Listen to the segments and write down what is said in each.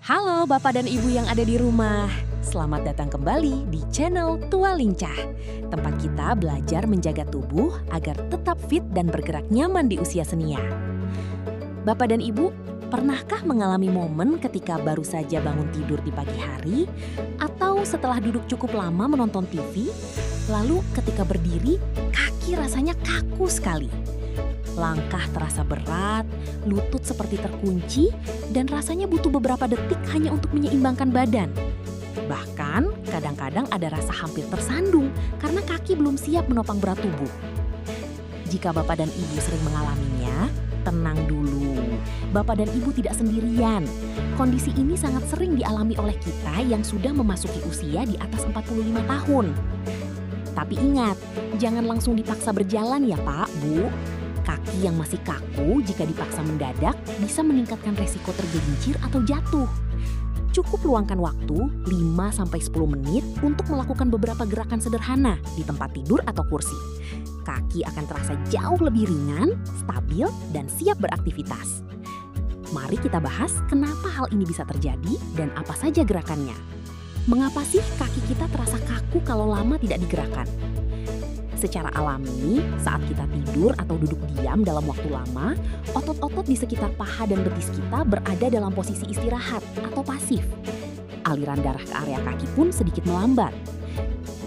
Halo Bapak dan Ibu yang ada di rumah. Selamat datang kembali di channel Tua Lincah. Tempat kita belajar menjaga tubuh agar tetap fit dan bergerak nyaman di usia senia. Bapak dan Ibu, pernahkah mengalami momen ketika baru saja bangun tidur di pagi hari atau setelah duduk cukup lama menonton TV, lalu ketika berdiri, kaki rasanya kaku sekali? Langkah terasa berat, lutut seperti terkunci, dan rasanya butuh beberapa detik hanya untuk menyeimbangkan badan. Bahkan, kadang-kadang ada rasa hampir tersandung karena kaki belum siap menopang berat tubuh. Jika Bapak dan Ibu sering mengalaminya, tenang dulu. Bapak dan Ibu tidak sendirian. Kondisi ini sangat sering dialami oleh kita yang sudah memasuki usia di atas 45 tahun. Tapi ingat, jangan langsung dipaksa berjalan ya Pak, Bu. Kaki yang masih kaku jika dipaksa mendadak bisa meningkatkan resiko tergelincir atau jatuh. Cukup luangkan waktu 5-10 menit untuk melakukan beberapa gerakan sederhana di tempat tidur atau kursi. Kaki akan terasa jauh lebih ringan, stabil, dan siap beraktivitas. Mari kita bahas kenapa hal ini bisa terjadi dan apa saja gerakannya. Mengapa sih kaki kita terasa kaku kalau lama tidak digerakkan? Secara alami, saat kita tidur atau duduk diam dalam waktu lama, otot-otot di sekitar paha dan betis kita berada dalam posisi istirahat atau pasif. Aliran darah ke area kaki pun sedikit melambat.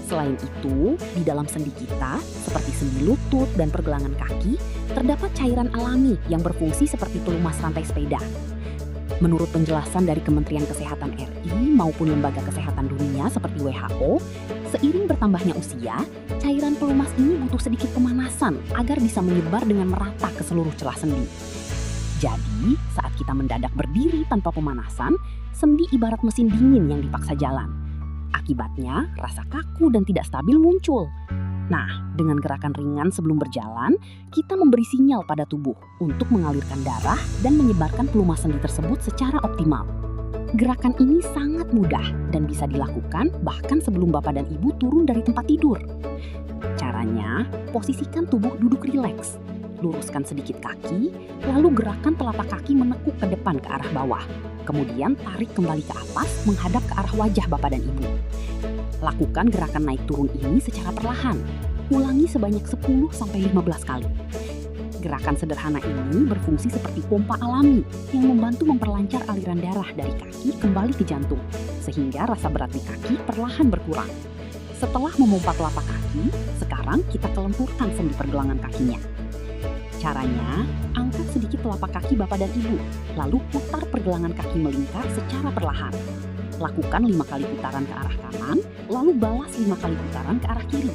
Selain itu, di dalam sendi kita, seperti sendi lutut dan pergelangan kaki, terdapat cairan alami yang berfungsi seperti pelumas rantai sepeda. Menurut penjelasan dari Kementerian Kesehatan RI maupun Lembaga Kesehatan Dunia seperti WHO, seiring bertambahnya usia, cairan pelumas ini butuh sedikit pemanasan agar bisa menyebar dengan merata ke seluruh celah sendi. Jadi, saat kita mendadak berdiri tanpa pemanasan, sendi ibarat mesin dingin yang dipaksa jalan. Akibatnya, rasa kaku dan tidak stabil muncul. Nah, dengan gerakan ringan sebelum berjalan, kita memberi sinyal pada tubuh untuk mengalirkan darah dan menyebarkan pelumas sendi tersebut secara optimal. Gerakan ini sangat mudah dan bisa dilakukan bahkan sebelum Bapak dan Ibu turun dari tempat tidur. Caranya, posisikan tubuh duduk rileks. Luruskan sedikit kaki, lalu gerakan telapak kaki menekuk ke depan ke arah bawah. Kemudian tarik kembali ke atas menghadap ke arah wajah Bapak dan Ibu. Lakukan gerakan naik turun ini secara perlahan. Ulangi sebanyak 10-15 kali. Gerakan sederhana ini berfungsi seperti pompa alami yang membantu memperlancar aliran darah dari kaki kembali ke jantung, sehingga rasa berat di kaki perlahan berkurang. Setelah memompa telapak kaki, sekarang kita kelenturkan sendi pergelangan kakinya. Caranya, angkat sedikit telapak kaki Bapak dan Ibu, lalu putar pergelangan kaki melingkar secara perlahan. Lakukan 5 kali putaran ke arah kanan, lalu balas 5 kali putaran ke arah kiri.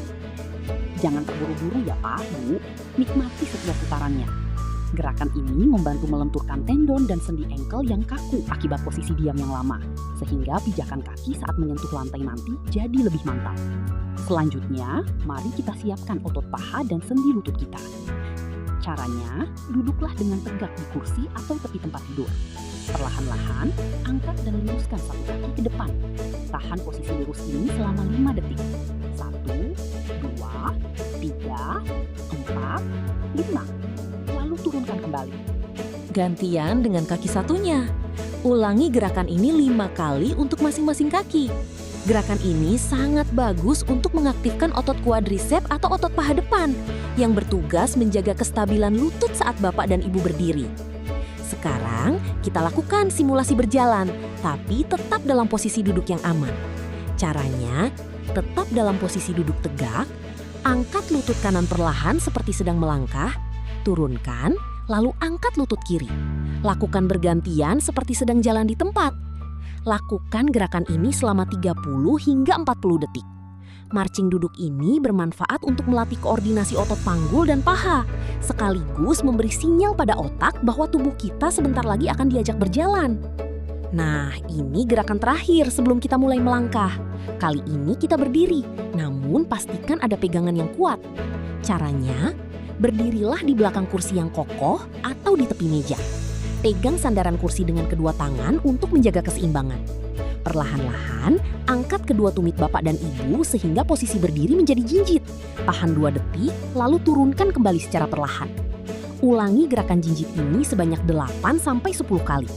Jangan terburu-buru ya Pak, Bu. Nikmati setiap putarannya. Gerakan ini membantu melenturkan tendon dan sendi engkel yang kaku akibat posisi diam yang lama, sehingga pijakan kaki saat menyentuh lantai nanti jadi lebih mantap. Selanjutnya, mari kita siapkan otot paha dan sendi lutut kita. Caranya, duduklah dengan tegak di kursi atau tepi tempat tidur. Perlahan-lahan, angkat dan luruskan satu kaki ke depan. Tahan posisi lurus ini selama 5 detik. 1, 2, 3, 4, 5. Lalu turunkan kembali. Gantian dengan kaki satunya. Ulangi gerakan ini 5 kali untuk masing-masing kaki. Gerakan ini sangat bagus untuk mengaktifkan otot quadriceps atau otot paha depan yang bertugas menjaga kestabilan lutut saat Bapak dan Ibu berdiri. Sekarang kita lakukan simulasi berjalan, tapi tetap dalam posisi duduk yang aman. Caranya, tetap dalam posisi duduk tegak, angkat lutut kanan perlahan seperti sedang melangkah, turunkan, lalu angkat lutut kiri. Lakukan bergantian seperti sedang jalan di tempat. Lakukan gerakan ini selama 30 hingga 40 detik. Marching duduk ini bermanfaat untuk melatih koordinasi otot panggul dan paha, sekaligus memberi sinyal pada otak bahwa tubuh kita sebentar lagi akan diajak berjalan. Nah, ini gerakan terakhir sebelum kita mulai melangkah. Kali ini kita berdiri, namun pastikan ada pegangan yang kuat. Caranya, berdirilah di belakang kursi yang kokoh atau di tepi meja. Pegang sandaran kursi dengan kedua tangan untuk menjaga keseimbangan. Perlahan-lahan, angkat kedua tumit Bapak dan Ibu sehingga posisi berdiri menjadi jinjit. Tahan 2 detik, lalu turunkan kembali secara perlahan. Ulangi gerakan jinjit ini sebanyak 8-10 kali.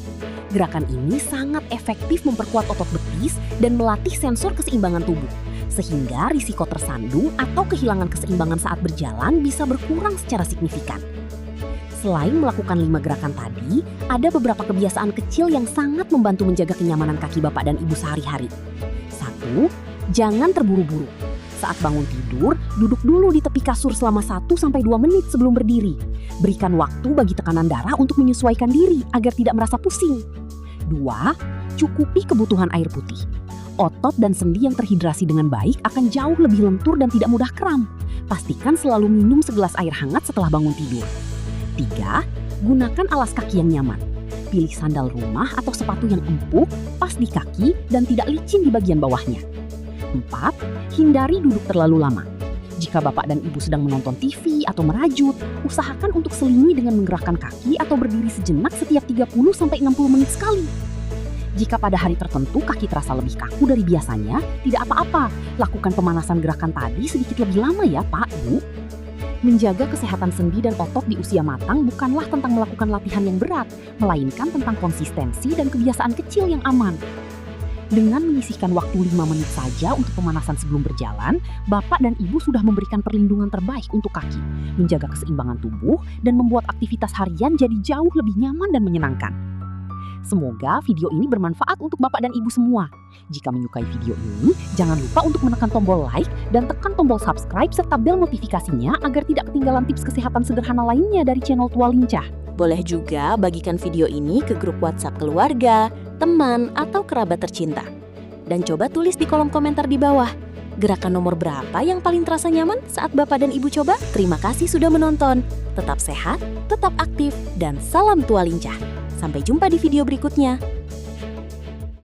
Gerakan ini sangat efektif memperkuat otot betis dan melatih sensor keseimbangan tubuh, sehingga risiko tersandung atau kehilangan keseimbangan saat berjalan bisa berkurang secara signifikan. Selain melakukan 5 gerakan tadi, ada beberapa kebiasaan kecil yang sangat membantu menjaga kenyamanan kaki Bapak dan Ibu sehari-hari. 1. Jangan terburu-buru. Saat bangun tidur, duduk dulu di tepi kasur selama 1-2 menit sebelum berdiri. Berikan waktu bagi tekanan darah untuk menyesuaikan diri agar tidak merasa pusing. 2. Cukupi kebutuhan air putih. Otot dan sendi yang terhidrasi dengan baik akan jauh lebih lentur dan tidak mudah kram. Pastikan selalu minum segelas air hangat setelah bangun tidur. 3. Gunakan alas kaki yang nyaman. Pilih sandal rumah atau sepatu yang empuk, pas di kaki, dan tidak licin di bagian bawahnya. 4. Hindari duduk terlalu lama. Jika Bapak dan Ibu sedang menonton TV atau merajut, usahakan untuk selingi dengan menggerakkan kaki atau berdiri sejenak setiap 30-60 menit sekali. Jika pada hari tertentu kaki terasa lebih kaku dari biasanya, tidak apa-apa. Lakukan pemanasan gerakan tadi sedikit lebih lama ya Pak, Bu. Menjaga kesehatan sendi dan otot di usia matang bukanlah tentang melakukan latihan yang berat, melainkan tentang konsistensi dan kebiasaan kecil yang aman. Dengan menyisihkan waktu 5 menit saja untuk pemanasan sebelum berjalan, Bapak dan Ibu sudah memberikan perlindungan terbaik untuk kaki, menjaga keseimbangan tubuh, dan membuat aktivitas harian jadi jauh lebih nyaman dan menyenangkan. Semoga video ini bermanfaat untuk Bapak dan Ibu semua. Jika menyukai video ini, jangan lupa untuk menekan tombol like dan tekan tombol subscribe serta bel notifikasinya agar tidak ketinggalan tips kesehatan sederhana lainnya dari channel Tua Lincah. Boleh juga bagikan video ini ke grup WhatsApp keluarga, teman, atau kerabat tercinta. Dan coba tulis di kolom komentar di bawah, gerakan nomor berapa yang paling terasa nyaman saat Bapak dan Ibu coba? Terima kasih sudah menonton. Tetap sehat, tetap aktif, dan salam Tua Lincah. Sampai jumpa di video berikutnya.